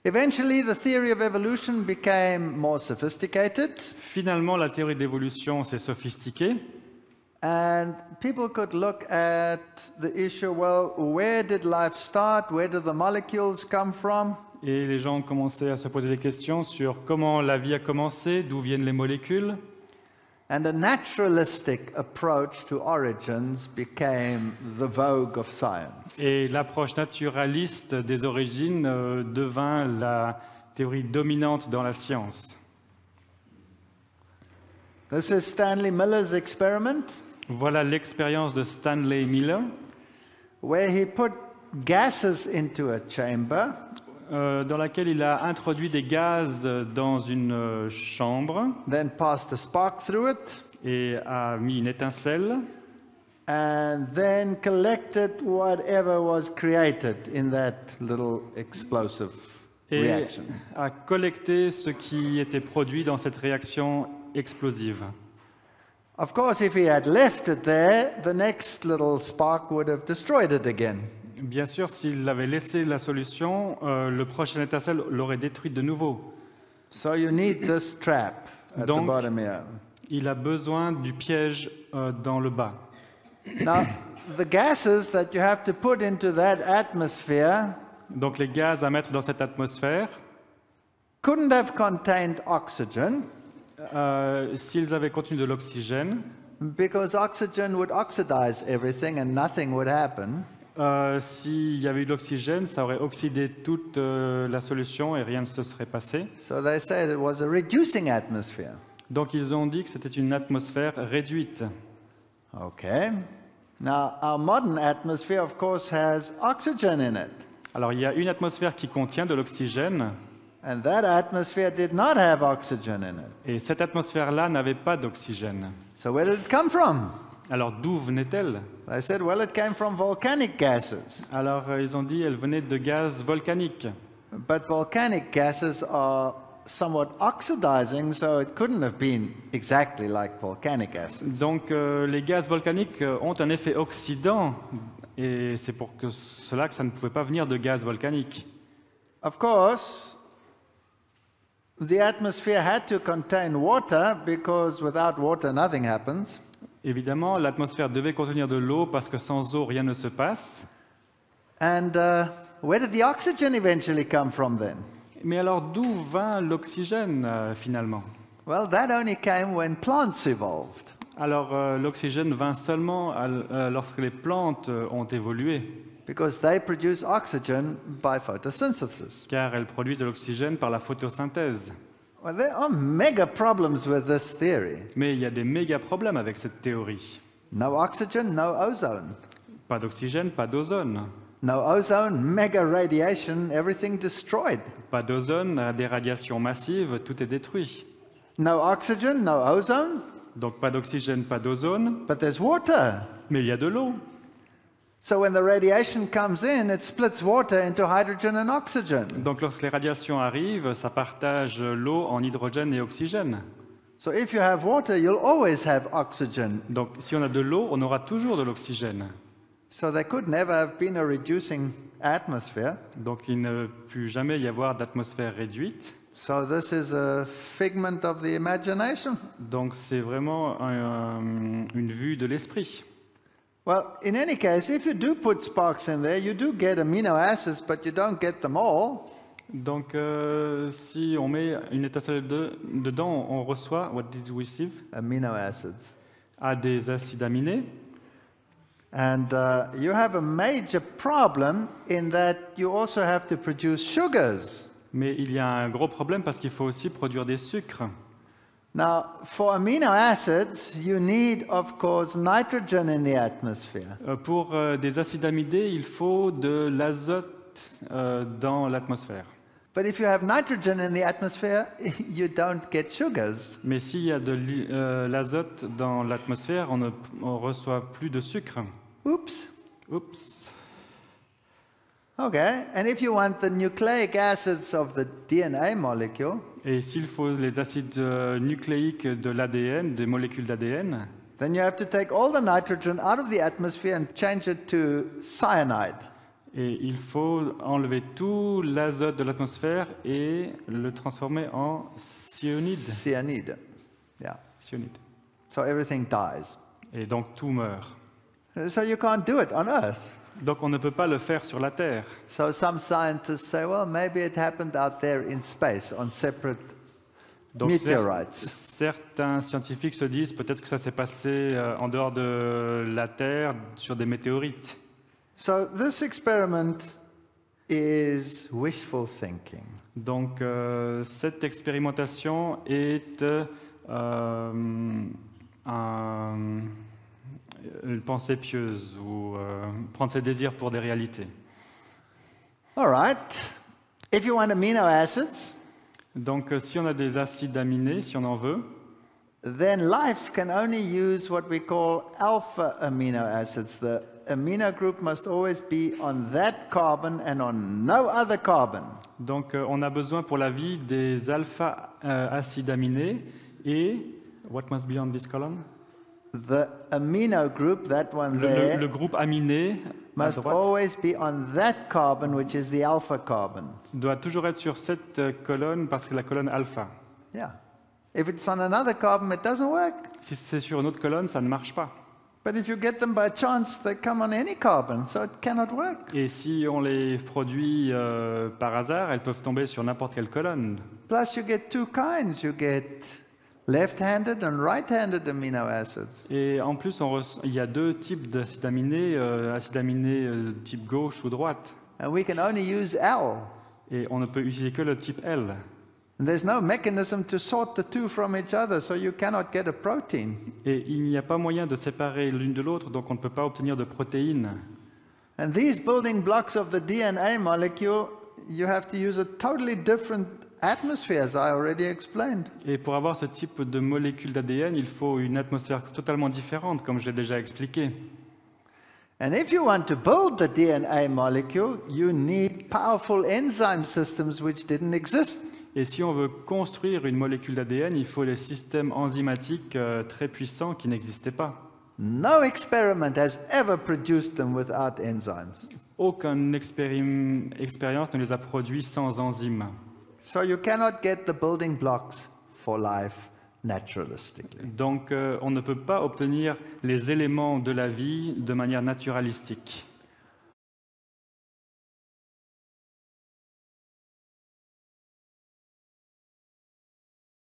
Eventually, the theory of evolution became more sophisticated, Finalement, la théorie de l'évolution s'est sophistiquée and people could look at the issue, well, where did life start? Where did the molecules come from? et les gens ont commencé à se poser des questions sur comment la vie a commencé, d'où viennent les molécules. And a naturalistic approach to origins became the vogue of science. Et l'approche naturaliste des origines devint la théorie dominante dans la science. This is Stanley Miller's experiment, Voilà l'expérience de Stanley Miller, where he put gases into a chamber, dans laquelle il a introduit des gaz dans une chambre then passed a spark through it, et a mis une étincelle, and then collected whatever was created in that little explosive et reaction. a collecté ce qui était produit dans cette réaction explosive. Of course, if he had left it there, the next little spark would have destroyed it again. Bien sûr, s'il avait laissé la solution, le prochain étincelle l'aurait détruite de nouveau. So you need this trap at the Donc, bottom here. il a besoin du piège dans le bas. Now, the gases that you have to put into that atmosphere Donc les gaz à mettre dans cette atmosphère, couldn't have contained oxygen s'ils avaient contenu de l'oxygène, because oxygen would oxidize everything and nothing would happen. s'il y avait eu de l'oxygène, ça aurait oxydé toute la solution et rien ne se serait passé. So they said it was a reducing atmosphere. Donc ils ont dit que c'était une atmosphère réduite. Okay. Now, our modern atmosphere, of course, has oxygen in it. Alors il y a une atmosphère qui contient de l'oxygène, And that atmosphere did not have oxygen in it. et cette atmosphère-là n'avait pas d'oxygène. So where did it come from? Alors d'où venait-elle? They said, well, it came from volcanic gases. Alors ils ont dit qu'elle venait de gaz volcaniques. But volcanic gases are somewhat oxidizing, so it couldn't have been exactly like volcanic acids. Donc les gaz volcaniques ont un effet oxydant, et c'est pour cela que ça ne pouvait pas venir de gaz volcaniques. Of course, the atmosphere had to contain water because without water nothing happens. Évidemment, l'atmosphère devait contenir de l'eau parce que sans eau, rien ne se passe. And where did the oxygen eventually come from then? Mais alors d'où vint l'oxygène finalement? Well, that only came when plants evolved. Alors l'oxygène vint seulement lorsque les plantes ont évolué, Because they produce oxygen by photosynthesis. car elles produisent de l'oxygène par la photosynthèse. Well, there are mega problems with this theory. Mais il y a des méga problèmes avec cette théorie. No oxygen, no ozone. Pas d'oxygène, pas d'ozone. No ozone, mega radiation, everything destroyed. Pas d'ozone, des radiations massives, tout est détruit. No oxygen, no ozone, Donc pas d'oxygène, pas d'ozone, but there's water. mais il y a de l'eau. So when the radiation comes in, it splits water into hydrogen and oxygen. Donc lorsque les radiations arrivent, ça partage l'eau en hydrogène et oxygène. So if you have water, you'll always have oxygen. Donc si on a de l'eau, on aura toujours de l'oxygène. So there could never have been a reducing atmosphere. Donc il ne peut jamais y avoir d'atmosphère réduite. So this is a figment of the imagination. Donc c'est vraiment une vue de l'esprit. Well, in any case, if you do put sparks in there, you do get amino acids, but you don't get them all. Donc si on met une étincelle dedans, on reçoit, what did we receive? Amino acids. Des acides aminés. And you have a major problem in that you also have to produce sugars. Mais il y a un gros problème parce qu'il faut aussi produire des sucres. Now, for amino acids, you need, of course, nitrogen in the atmosphere. Pour des acides amidés, il faut de l'azote dans l'atmosphère. But if you have nitrogen in the atmosphere, you don't get sugars. Mais s'il y a de l'azote dans l'atmosphère, on ne reçoit plus de sucre. Oops. Oups. Okay, and if you want the nucleic acids of the DNA molecule, Et s'il faut les acides nucléiques de l'ADN, des molécules d'ADN, then you have to take all the nitrogen out of the atmosphere and change it to cyanide. Et il faut enlever tout l'azote de l'atmosphère et le transformer en cyanide. Cyanide. Yeah. Cyanide. So everything dies. Et donc tout meurt. So you can't do it on Earth. Donc on ne peut pas le faire sur la Terre. So some scientists say, well, maybe it happened out there in space on separate Donc meteorites. certains scientifiques se disent peut-être que ça s'est passé en dehors de la Terre sur des météorites. So this experiment is wishful thinking. Donc cette expérimentation est une pensée pieuse ou prendre ses désirs pour des réalités. All right. If you want amino acids, Donc si on a des acides aminés, si on en veut, then life can only use what we call alpha amino acids. The amino group must always be on that carbon and on no other carbon. donc on a besoin pour la vie des alpha-acides aminés et what must be on this column? The amino group, that one Le there, groupe aminé à must droite always be on that carbon, which is the alpha carbon. doit toujours être sur cette colonne parce que la colonne alpha. Yeah. If it's on another carbon, it doesn't work. Si c'est sur une autre colonne, ça ne marche pas. But if you get them by chance, they come on any carbon, so it cannot work. Et si on les produit par hasard, elles peuvent tomber sur n'importe quelle colonne. Plus, you get two kinds. You get left-handed and right-handed amino acids. Et en plus, il y a deux types d'acides aminés, type gauche ou droite. And we can only use L. Et on ne peut utiliser que le type L. And there's no mechanism to sort the two from each other, so you cannot get a protein. Et il n'y a pas moyen de séparer l'une de l'autre, donc on ne peut pas obtenir de protéines. And these building blocks of the DNA molecule, you have to use a totally different atmosphere, as I already explained. Et pour avoir ce type de molécule d'ADN, il faut une atmosphère totalement différente, comme je l'ai déjà expliqué. And if you want to build the DNA molecule, you need powerful enzyme systems which didn't exist. Et si on veut construire une molécule d'ADN, il faut les systèmes enzymatiques très puissants qui n'existaient pas. No experiment has ever produced them without enzymes. Aucune expérience ne les a produits sans enzymes. So you cannot get the building blocks for life naturalistically. Donc on ne peut pas obtenir les éléments de la vie de manière naturalistique.